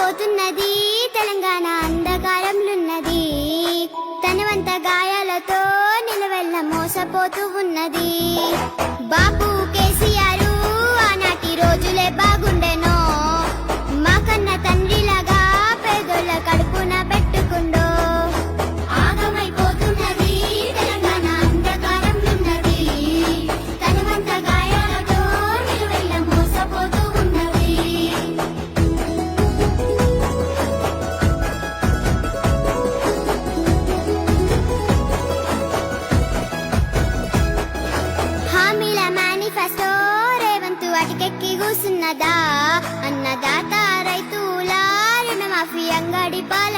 పోతున్నది తెలంగాణ అంధకారంలున్నది, తనవంత గాయాలతో నిలవెల్ల మోసపోతూ ఉన్నది. బాపు కేసీఆర్ ఆనాటి రోజులే బాగుండెనో, మాకన్న తండ్రిలాగా పేదోళ్ళ కడుపున పెట్టుకుండో. ఆగమైపోతున్నది తెలంగాణ అంధకారంలున్నది, తనవంత గాయాలతో నిలవెల్ల మోసపోతూ ఉన్నది. హామీల మేనిఫెస్టో రేవంతు అటికెక్కి కూసున్నదా, అన్నదాత రైతుల రుణమాఫీ అంగడి పాల